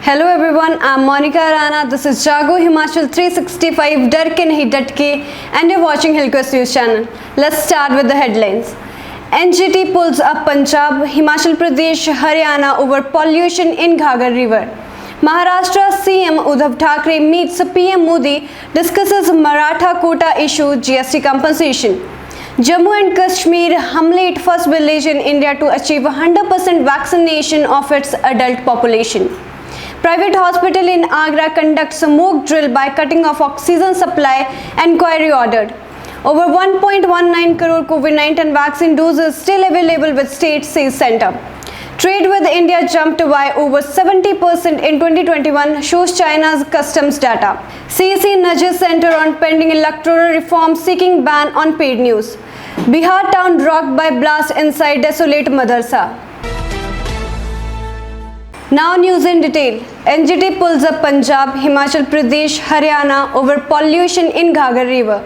Hello everyone, I'm Monica Rana. This is Jago Himachal 365 Dar Ke Nahi Datke and you're watching Hillquest News channel. Let's start with the headlines. NGT pulls up Punjab, Himachal Pradesh, Haryana over pollution in Ghaggar River. Maharashtra CM Uddhav Thackeray meets PM Modi, discusses Maratha quota issue, GST compensation. Jammu and Kashmir humbled first village in India to achieve 100% vaccination of its adult population. Private hospital in Agra conducts a mock drill by cutting off oxygen supply, enquiry ordered. Over 1.19 crore COVID-19 vaccine doses still available with state, says center. Trade with India jumped by over 70% in 2021, shows China's customs data. CEC nudges center on pending electoral reform, seeking ban on paid news. Bihar town rocked by blast inside desolate madrasa. Now news in detail. NGT pulls up Punjab, Himachal Pradesh, Haryana over pollution in Ghaggar River.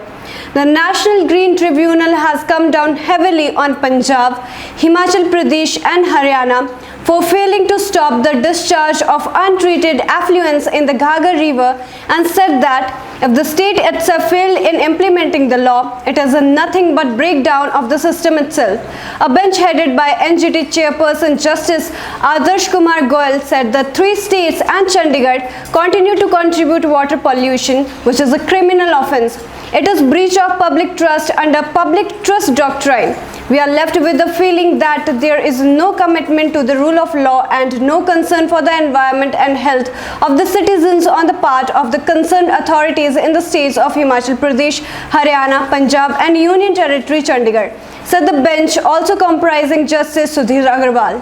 The National Green Tribunal has come down heavily on Punjab, Himachal Pradesh and Haryana for failing to stop the discharge of untreated effluents in the Ghaggar River and said that if the state itself failed in implementing the law, it is a nothing but breakdown of the system itself. A bench headed by NGT chairperson Justice Adarsh Kumar Goyal said that 3 states and Chandigarh continue to contribute water pollution, which is a criminal offence. It is breach of public trust under public trust doctrine. We are left with the feeling that there is no commitment to the rule of law and no concern for the environment and health of the citizens on the part of the concerned authorities in the states of Himachal Pradesh, Haryana, Punjab and Union Territory Chandigarh, said the bench, also comprising Justice Sudhir Agarwal.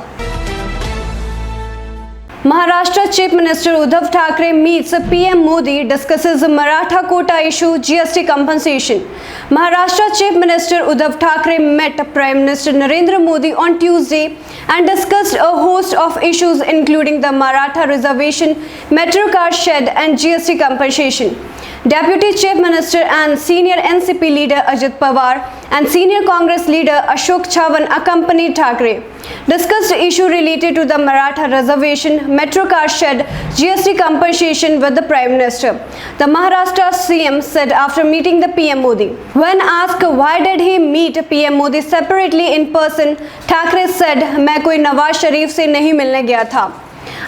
Maharashtra Chief Minister Uddhav Thackeray meets PM Modi, discusses Maratha quota issue, GST compensation. Maharashtra Chief Minister Uddhav Thackeray met Prime Minister Narendra Modi on Tuesday and discussed a host of issues including the Maratha reservation, metro car shed and GST compensation. Deputy Chief Minister and senior NCP leader Ajit Pawar and senior Congress leader Ashok Chavan accompanied Thackeray. Discussed issue related to the Maratha reservation, metro car shed, GST compensation with the Prime Minister. The Maharashtra CM said after meeting the PM Modi. When asked why did he meet PM Modi separately in person, Thackeray said, "मैं कोई नवाज शरीफ से नहीं मिलने गया था.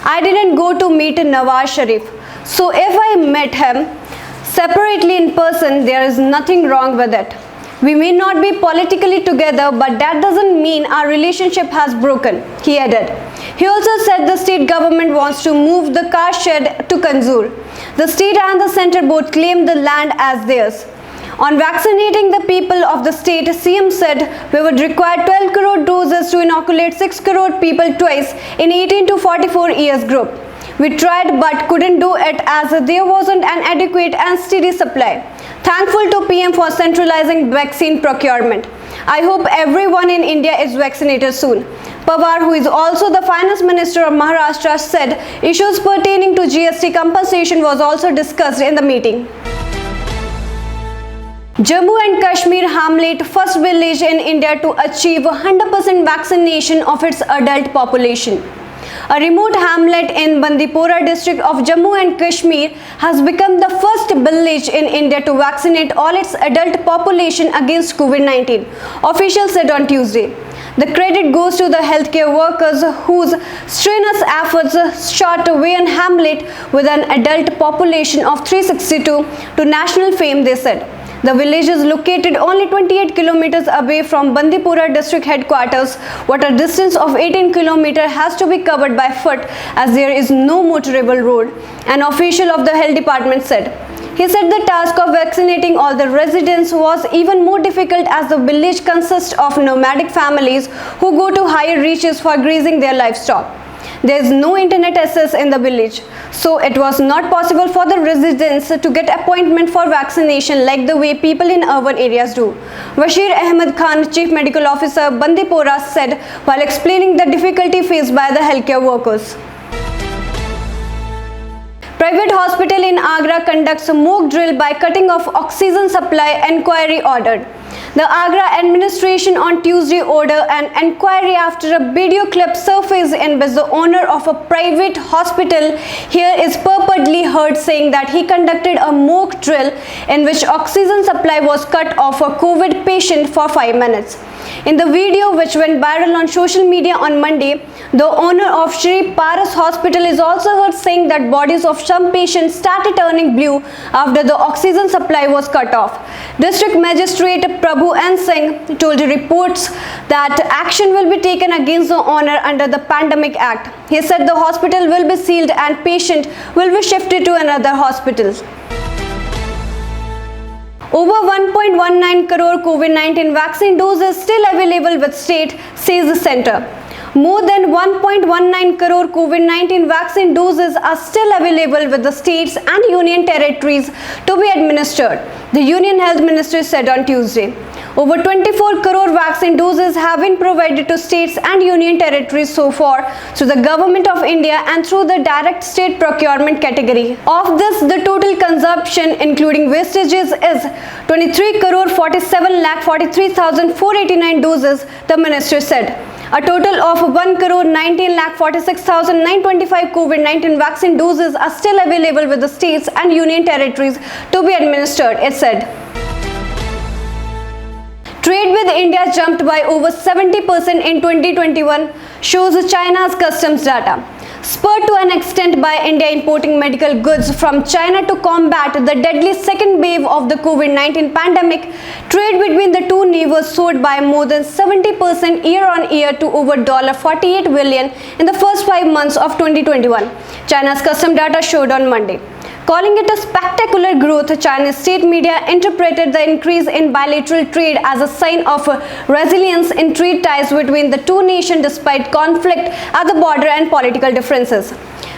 I didn't go to meet Nawaz Sharif. So if I met him separately in person, there is nothing wrong with it. We may not be politically together, but that doesn't mean our relationship has broken," he added. He also said the state government wants to move the car shed to Kanjur. The state and the center both claim the land as theirs. On vaccinating the people of the state, CM said, "We would require 12 crore doses to inoculate 6 crore people twice in 18 to 44 years group. We tried but couldn't do it as there wasn't an adequate and steady supply. Thankful to PM for centralizing vaccine procurement. I hope everyone in India is vaccinated soon." Pawar, who is also the finance minister of Maharashtra, said issues pertaining to GST compensation was also discussed in the meeting. Jammu and Kashmir hamlet first village in India to achieve 100% vaccination of its adult population. A remote hamlet in Bandipora district of Jammu and Kashmir has become the first village in India to vaccinate all its adult population against COVID-19, officials said on Tuesday. The credit goes to the healthcare workers whose strenuous efforts shot Wayan hamlet with an adult population of 362 to national fame, they said. The village is located only 28 kilometers away from Bandipora district headquarters. Water distance of 18 kilometers has to be covered by foot as there is no motorable road, an official of the health department said. He said the task of vaccinating all the residents was even more difficult as the village consists of nomadic families who go to higher reaches for grazing their livestock. There is no internet access in the village, so it was not possible for the residents to get appointment for vaccination like the way people in urban areas do. Bashir Ahmed Khan, Chief Medical Officer, Bandipora, said while explaining the difficulty faced by the healthcare workers. Private hospital in Agra conducts a mock drill by cutting off oxygen supply, enquiry ordered. The Agra administration on Tuesday ordered an inquiry after a video clip surfaced in which the owner of a private hospital here is purportedly heard saying that he conducted a mock drill in which oxygen supply was cut off for COVID patient for 5 minutes. In the video, which went viral on social media on Monday, the owner of Shri Paras Hospital is also heard saying that bodies of some patients started turning blue after the oxygen supply was cut off. District Magistrate Prabhu N. Singh told reports that action will be taken against the owner under the Pandemic Act. He said the hospital will be sealed and patient will be shifted to another hospital. Over 1.19 crore COVID-19 vaccine doses still available with state, says the center. More than 1.19 crore COVID-19 vaccine doses are still available with the states and union territories to be administered, the Union Health Ministry said on Tuesday. Over 24 crore vaccine doses have been provided to states and union territories so far through the Government of India and through the direct state procurement category. Of this, the total consumption including wastages is 23 crore 47 lakh 43,489 doses, the minister said. A total of 1 crore 19 lakh 46,925 COVID-19 vaccine doses are still available with the states and union territories to be administered, it said. Trade with India jumped by over 70% in 2021, shows China's customs data. Spurred to an extent by India importing medical goods from China to combat the deadly second wave of the COVID-19 pandemic, trade between the two neighbors soared by more than 70% year-on-year to over $48 billion in the first 5 months of 2021, China's custom data showed on Monday. Calling it a spectacular growth, Chinese state media interpreted the increase in bilateral trade as a sign of resilience in trade ties between the two nations despite conflict at the border and political differences.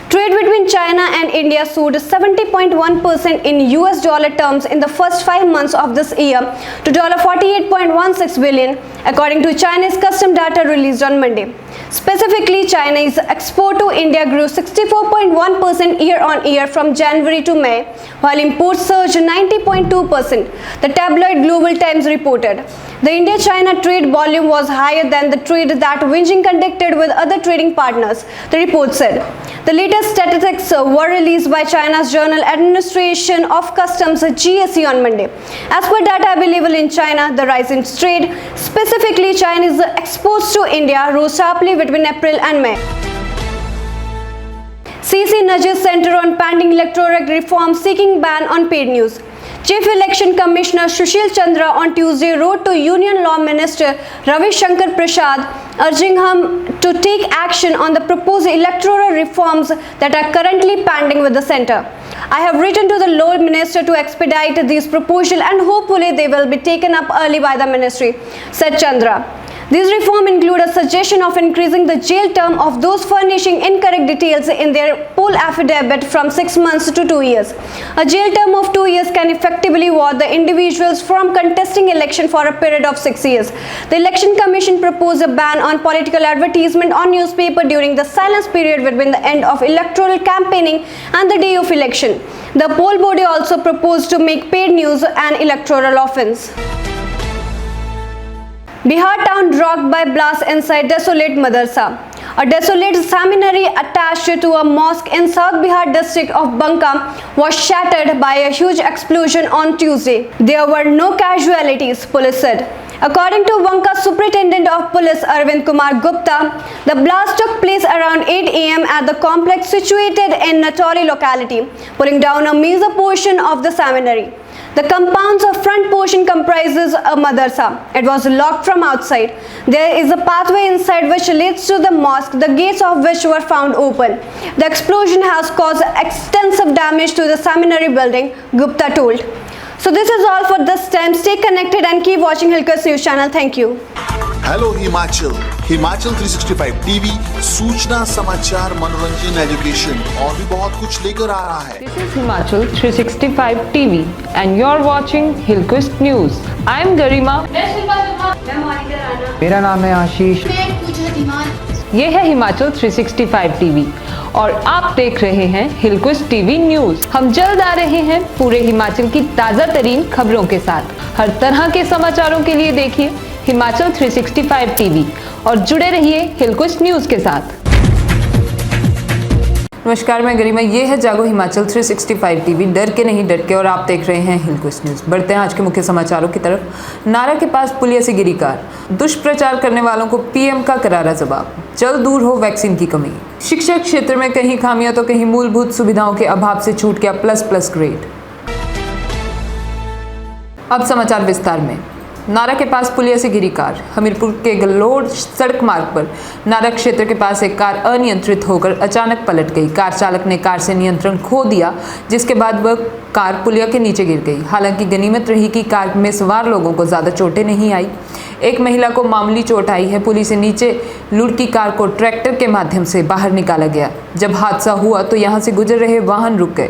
Trade between China and India soared 70.1% in US dollar terms in the first 5 months of this year to $48.16 billion, according to Chinese custom data released on Monday. Specifically, Chinese export to India grew 64.1% year-on-year from January to May, while imports surged 90.2%, the tabloid Global Times reported. The India-China trade volume was higher than the trade that Beijing conducted with other trading partners, the report said. The latest statistics were released by China's General Administration of Customs GSC on Monday. As per data available in China, the rise in trade, specifically Chinese exports to India, rose sharply between April and May. CC nudges Center on pending electoral reform seeking ban on paid news. Chief Election Commissioner Sushil Chandra on Tuesday wrote to Union Law Minister Ravi Shankar Prasad urging him to take action on the proposed electoral reforms that are currently pending with the centre. I have written to the Law Minister to expedite these proposals and hopefully they will be taken up early by the ministry, said Chandra. These reforms include a suggestion of increasing the jail term of those furnishing incorrect details in their poll affidavit from 6 months to 2 years. A jail term of 2 years can effectively ward the individuals from contesting election for a period of 6 years. The Election Commission proposed a ban on political advertisement on newspaper during the silence period between the end of electoral campaigning and the day of election. The poll body also proposed to make paid news an electoral offence. Bihar town rocked by blast inside desolate madrasa. A desolate seminary attached to a mosque in South Bihar district of Banka was shattered by a huge explosion on Tuesday. There were no casualties, police said. According to Banka Superintendent of Police Arvind Kumar Gupta, the blast took place around 8 am at the complex situated in Natoli locality, pulling down a major portion of the seminary. The compound's front portion comprises a madrasa. It was locked from outside. There is a pathway inside which leads to the mosque, the gates of which were found open. The explosion has caused extensive damage to the seminary building, Gupta told. So this is all for this time. Stay connected and keep watching Hilkers News channel. Thank you. Hello Himachal 365 TV सूचना समाचार मनोरंजन education और भी बहुत कुछ लेकर आ रहा है. This is Himachal 365 TV and you're watching Hilkers News. I am Garima. मेरा नाम है आशीष. ये है हिमाचल 365 टीवी और आप देख रहे हैं हिलकुश टीवी न्यूज. हम जल्द आ रहे हैं पूरे हिमाचल की ताज़ा तरीन खबरों के साथ. हर तरह के समाचारों के लिए देखिए हिमाचल 365 टीवी और जुड़े रहिए हिलकुस्ट न्यूज के साथ। नमस्कार, मैं गरिमा, ये है जागो हिमाचल 365 टीवी, डर के नहीं डट के, और आप देख रहे हैं हिलकुस्ट न्यूज। बढ़ते हैं आज के मुख्य समाचारों की तरफ। नारा के पास पुलिया से गिरी कार, दुष्प्रचार करने वालों को पीएम का करारा जवाब। जल्द दूर हो वैक्सीन की कमी। शिक्षा क्षेत्र में कहीं खामियां तो कहीं मूलभूत सुविधाओं के अभाव से छूट गया प्लस ग्रेड। अब समाचार विस्तार में। नारा के पास पुलिया से गिरी कार। हमीरपुर के गलोड़ सड़क मार्ग पर नारा क्षेत्र के पास एक कार अनियंत्रित होकर अचानक पलट गई। कार चालक ने कार से नियंत्रण खो दिया, जिसके बाद वह कार पुलिया के नीचे गिर गई। हालांकि गनीमत रही कि कार में सवार लोगों को ज्यादा चोटें नहीं आई। एक महिला को मामूली चोट आई है। पुलिस से नीचे लुढ़की कार को ट्रैक्टर के माध्यम से बाहर निकाला गया। जब हादसा हुआ तो यहां से गुजर रहे वाहन रुक गए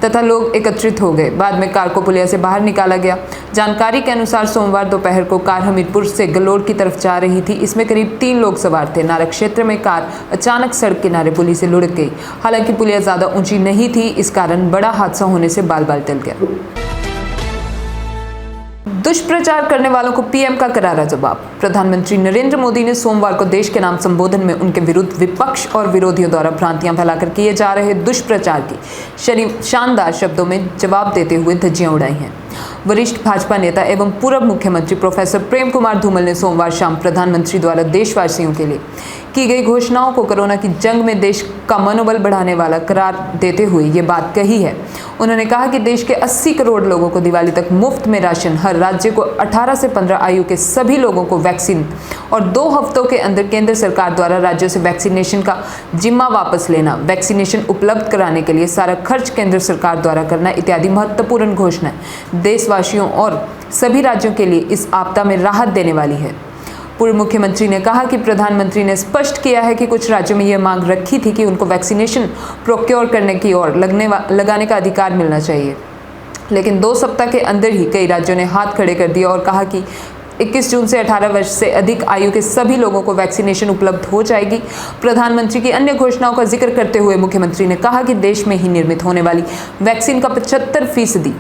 तथा लोग एकत्रित हो गए। बाद में कार को पुलिया से बाहर निकाला गया। जानकारी के अनुसार सोमवार दोपहर को कार हमीरपुर से गलोड़ की तरफ जा रही थी। इसमें करीब 3 लोग सवार थे। नारा क्षेत्र में कार अचानक सड़क किनारे पुलिया से लुढ़क गई। हालांकि पुलिया ज्यादा ऊंची नहीं थी, इस कारण बड़ा हादसा होने से बाल बाल टल गया। दुष्प्रचार करने वालों को पीएम का करारा जवाब। प्रधानमंत्री नरेंद्र मोदी ने सोमवार को देश के नाम संबोधन में उनके विरुद्ध विपक्ष और विरोधियों द्वारा भ्रांतियां फैलाकर किए जा रहे दुष्प्रचार की शानदार शब्दों में जवाब देते हुए धज्जियां उड़ाई हैं। वरिष्ठ भाजपा नेता एवं पूर्व मुख्यमंत्री प्रोफेसर प्रेम कुमार धूमल ने सोमवार शाम प्रधानमंत्री द्वारा देशवासियों के लिए की गई घोषणाओं को कोरोना की जंग में देश का मनोबल बढ़ाने वाला करार देते हुए ये बात कही है। उन्होंने कहा कि देश के 80 करोड़ लोगों को दिवाली तक मुफ्त में राशन, हर राज्य को 18 से 15 आयु के सभी लोगों को वैक्सीन और 2 हफ्तों के अंदर केंद्र सरकार द्वारा राज्यों से वैक्सीनेशन का जिम्मा वापस लेना, वैक्सीनेशन उपलब्ध कराने के लिए सारा खर्च केंद्र सरकार द्वारा करना इत्यादि महत्वपूर्ण घोषणाएं देशवासियों और सभी राज्यों के लिए इस आपदा में राहत देने वाली है। पूर्व मुख्यमंत्री ने कहा कि प्रधानमंत्री ने स्पष्ट किया है कि कुछ राज्यों में यह मांग रखी थी कि उनको वैक्सीनेशन प्रोक्योर करने की और लगाने का अधिकार मिलना चाहिए, लेकिन 2 सप्ताह के अंदर ही कई राज्यों ने हाथ खड़े कर दिया और कहा कि 21 जून से 18 वर्ष से अधिक आयु के सभी लोगों को वैक्सीनेशन उपलब्ध हो जाएगी। प्रधानमंत्री की अन्य घोषणाओं का जिक्र करते हुए मुख्यमंत्री ने कहा कि देश में ही निर्मित होने वाली वैक्सीन का 75%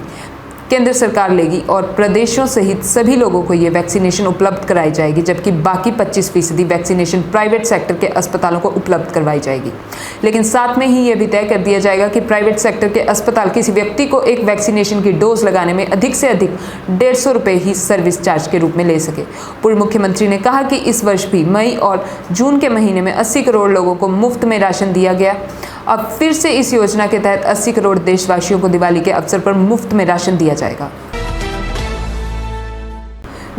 केंद्र सरकार लेगी और प्रदेशों सहित सभी लोगों को ये वैक्सीनेशन उपलब्ध कराई जाएगी, जबकि बाकी 25% वैक्सीनेशन प्राइवेट सेक्टर के अस्पतालों को उपलब्ध करवाई जाएगी। लेकिन साथ में ही ये भी तय कर दिया जाएगा कि प्राइवेट सेक्टर के अस्पताल किसी व्यक्ति को एक वैक्सीनेशन की डोज लगाने में अधिक से अधिक 150 रुपये ही सर्विस चार्ज के रूप में ले सके। पूर्व मुख्यमंत्री ने कहा कि इस वर्ष भी मई और जून के महीने में 80 करोड़ लोगों को मुफ्त में राशन दिया गया। अब फिर से इस योजना के तहत 80 करोड़ देशवासियों को दिवाली के अवसर पर मुफ्त में राशन दिया जाएगा।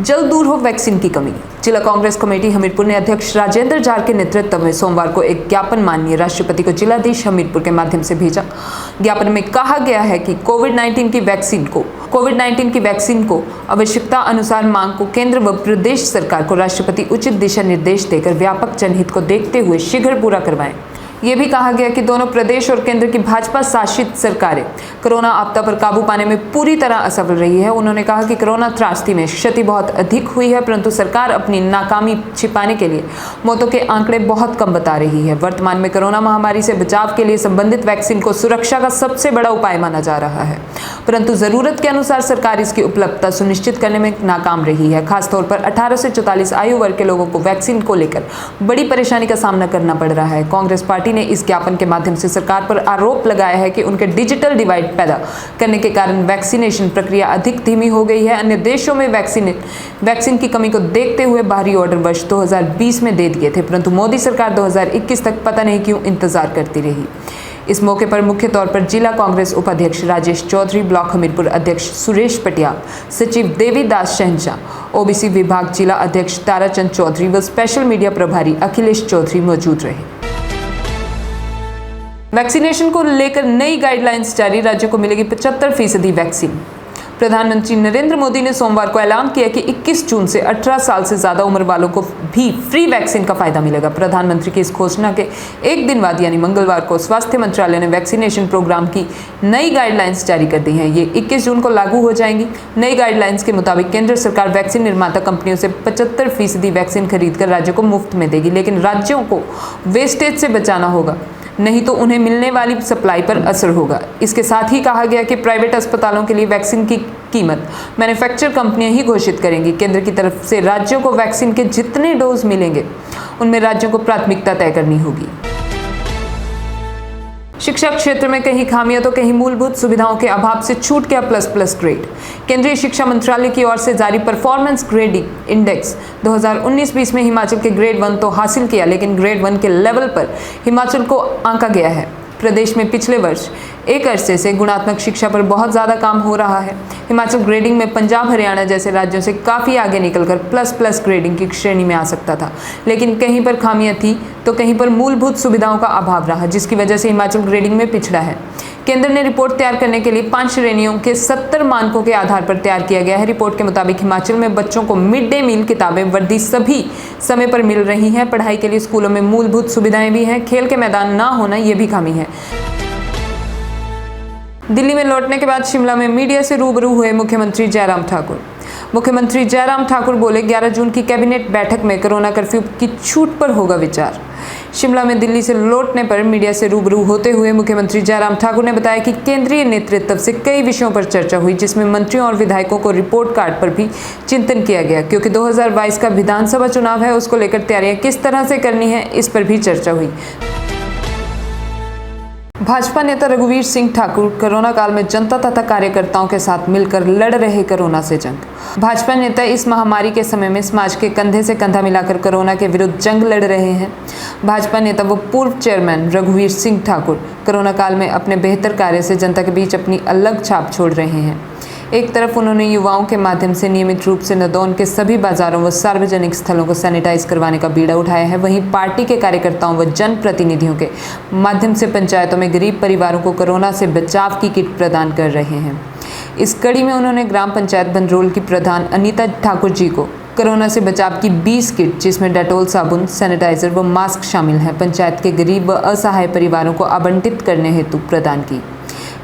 जल्द दूर हो वैक्सीन की कमी। जिला कांग्रेस कमेटी हमीरपुर ने अध्यक्ष राजेंद्र जार के नेतृत्व में सोमवार को एक ज्ञापन माननीय राष्ट्रपति को जिलाधीश हमीरपुर के माध्यम से भेजा। ज्ञापन में कहा गया है कि कोविड-19 की वैक्सीन को आवश्यकता अनुसार मांग को केंद्र व प्रदेश सरकार को राष्ट्रपति उचित दिशा निर्देश देकर व्यापक जनहित को देखते हुए शीघ्र पूरा करवाएं। ये भी कहा गया कि दोनों प्रदेश और केंद्र की भाजपा शासित सरकारें कोरोना आपदा पर काबू पाने में पूरी तरह असफल रही है। उन्होंने कहा कि कोरोना त्रासदी में क्षति बहुत अधिक हुई है, परंतु सरकार अपनी नाकामी छिपाने के लिए मौतों के आंकड़े बहुत कम बता रही है। वर्तमान में कोरोना महामारी से बचाव के लिए संबंधित वैक्सीन को सुरक्षा का सबसे बड़ा उपाय माना जा रहा है, परंतु जरूरत के अनुसार सरकार इसकी उपलब्धता सुनिश्चित करने में नाकाम रही है। खासतौर पर 18 से 44 आयु वर्ग के लोगों को वैक्सीन को लेकर बड़ी परेशानी का सामना करना पड़ रहा है। कांग्रेस पार्टी ने इस ज्ञापन के माध्यम से सरकार पर आरोप लगाया है कि उनके डिजिटल डिवाइड पैदा करने के कारण वैक्सीनेशन प्रक्रिया अधिक धीमी हो गई है। अन्य देशों में वैक्सीन की कमी को देखते हुए बाहरी ऑर्डर वर्ष 2020 में दे दिए थे, परंतु मोदी सरकार 2021 तक पता नहीं क्यों इंतजार करती रही। इस मौके पर मुख्य तौर पर जिला कांग्रेस उपाध्यक्ष राजेश चौधरी, ब्लॉक हमीरपुर अध्यक्ष सुरेश पटियाल, सचिव देवीदास शहनशाह, ओबीसी विभाग जिला अध्यक्ष ताराचंद चौधरी व स्पेशल मीडिया प्रभारी अखिलेश चौधरी मौजूद रहे। वैक्सीनेशन को लेकर नई गाइडलाइंस जारी, राज्यों को मिलेगी 75% वैक्सीन। प्रधानमंत्री नरेंद्र मोदी ने सोमवार को ऐलान किया कि 21 जून से 18 साल से ज्यादा उम्र वालों को भी फ्री वैक्सीन का फायदा मिलेगा। प्रधानमंत्री की इस घोषणा के एक दिन बाद यानी मंगलवार को स्वास्थ्य मंत्रालय ने वैक्सीनेशन प्रोग्राम की नई गाइडलाइंस जारी कर दी हैं। ये 21 जून को लागू हो जाएंगी। नई गाइडलाइंस के मुताबिक केंद्र सरकार वैक्सीन निर्माता कंपनियों से 75% वैक्सीन खरीदकर राज्यों को मुफ्त में देगी, लेकिन राज्यों को वेस्टेज से बचाना होगा। नहीं तो उन्हें मिलने वाली सप्लाई पर असर होगा। इसके साथ ही कहा गया कि प्राइवेट अस्पतालों के लिए वैक्सीन की कीमत मैन्युफैक्चर कंपनियां ही घोषित करेंगी। केंद्र की तरफ से राज्यों को वैक्सीन के जितने डोज मिलेंगे उनमें राज्यों को प्राथमिकता तय करनी होगी। शिक्षा क्षेत्र में कहीं खामियां तो कहीं मूलभूत सुविधाओं के अभाव से छूट गया प्लस ग्रेड। केंद्रीय शिक्षा मंत्रालय की ओर से जारी परफॉर्मेंस ग्रेडिंग इंडेक्स 2019-20 में हिमाचल के ग्रेड 1 तो हासिल किया, लेकिन ग्रेड 1 के लेवल पर हिमाचल को आंका गया है। प्रदेश में पिछले वर्ष एक अरसे से गुणात्मक शिक्षा पर बहुत ज़्यादा काम हो रहा है। हिमाचल ग्रेडिंग में पंजाब, हरियाणा जैसे राज्यों से काफ़ी आगे निकलकर प्लस ग्रेडिंग की श्रेणी में आ सकता था, लेकिन कहीं पर खामियां थी तो कहीं पर मूलभूत सुविधाओं का अभाव रहा, जिसकी वजह से हिमाचल ग्रेडिंग में पिछड़ा है। केंद्र ने रिपोर्ट तैयार करने के लिए 5 श्रेणियों के 70 मानकों के आधार पर तैयार किया गया है। रिपोर्ट के मुताबिक हिमाचल में बच्चों को मिड डे मील, किताबें, वर्दी सभी समय पर मिल रही हैं। पढ़ाई के लिए स्कूलों में मूलभूत सुविधाएं भी हैं। खेल के मैदान ना होना ये भी खामी है। दिल्ली में लौटने के बाद शिमला में मीडिया से रूबरू हुए मुख्यमंत्री जयराम ठाकुर। मुख्यमंत्री जयराम ठाकुर बोले, 11 जून की कैबिनेट बैठक में कोरोना कर्फ्यू की छूट पर होगा विचार। शिमला में दिल्ली से लौटने पर मीडिया से रूबरू होते हुए मुख्यमंत्री जयराम ठाकुर ने बताया कि केंद्रीय नेतृत्व से कई विषयों पर चर्चा हुई, जिसमें मंत्रियों और विधायकों को रिपोर्ट कार्ड पर भी चिंतन किया गया, क्योंकि 2022 का विधानसभा चुनाव है, उसको लेकर तैयारियां किस तरह से करनी है, इस पर भी चर्चा हुई। भाजपा नेता रघुवीर सिंह ठाकुर कोरोना काल में जनता तथा कार्यकर्ताओं के साथ मिलकर लड़ रहे कोरोना से जंग। भाजपा नेता इस महामारी के समय में समाज के कंधे से कंधा मिलाकर कोरोना के विरुद्ध जंग लड़ रहे हैं। भाजपा नेता व पूर्व चेयरमैन रघुवीर सिंह ठाकुर कोरोना काल में अपने बेहतर कार्य से जनता के बीच अपनी अलग छाप छोड़ रहे हैं। एक तरफ उन्होंने युवाओं के माध्यम से नियमित रूप से नदौन के सभी बाजारों व सार्वजनिक स्थलों को सैनिटाइज करवाने का बीड़ा उठाया है, वहीं पार्टी के कार्यकर्ताओं व जनप्रतिनिधियों के माध्यम से पंचायतों में गरीब परिवारों को कोरोना से बचाव की किट प्रदान कर रहे हैं। इस कड़ी में उन्होंने ग्राम पंचायत बंदरोल की प्रधान अनीता ठाकुर जी को कोरोना से बचाव की 20 किट, जिसमें डेटोल साबुन, सैनिटाइजर व मास्क शामिल हैं, पंचायत के गरीब व असहाय परिवारों को आवंटित करने हेतु प्रदान की।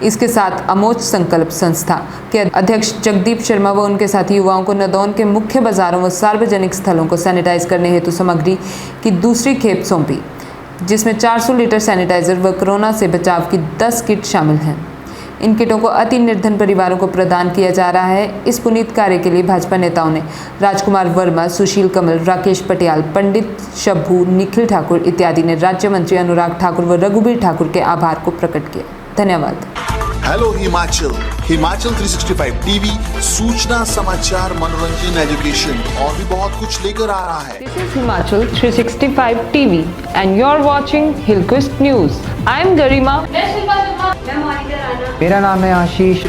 इसके साथ अमोच संकल्प संस्था के अध्यक्ष जगदीप शर्मा व उनके साथी युवाओं को नदौन के मुख्य बाजारों व सार्वजनिक स्थलों को सैनिटाइज करने हेतु सामग्री की दूसरी खेप सौंपी, जिसमें 400 लीटर सैनिटाइजर व कोरोना से बचाव की 10 किट शामिल हैं। इन किटों को अति निर्धन परिवारों को प्रदान किया जा रहा है। इस पुनीत कार्य के लिए भाजपा नेताओं ने राजकुमार वर्मा, सुशील कमल, राकेश पटियाल, पंडित शंभू, निखिल ठाकुर इत्यादि ने राज्य मंत्री अनुराग ठाकुर व रघुवीर ठाकुर के आभार को प्रकट किया। धन्यवाद। हेलो हिमाचल, हिमाचल 365 टीवी सूचना, समाचार, मनोरंजन, एजुकेशन और भी बहुत कुछ लेकर आ रहा है। This is Himachal 365 TV and you're watching Hillquist News. I am Garima. मेरा नाम है आशीष।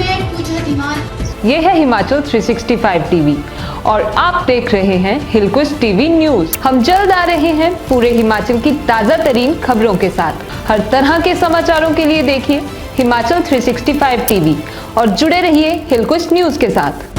ये है हिमाचल 365 टीवी और आप देख रहे हैं हिलक्विस्ट टीवी न्यूज। हम जल्द आ रहे हैं पूरे हिमाचल की ताज़ा तरीन खबरों के साथ। हर तरह के समाचारों के लिए देखिए हिमाचल 365 टीवी और जुड़े रहिए हिलक्विस्ट न्यूज के साथ।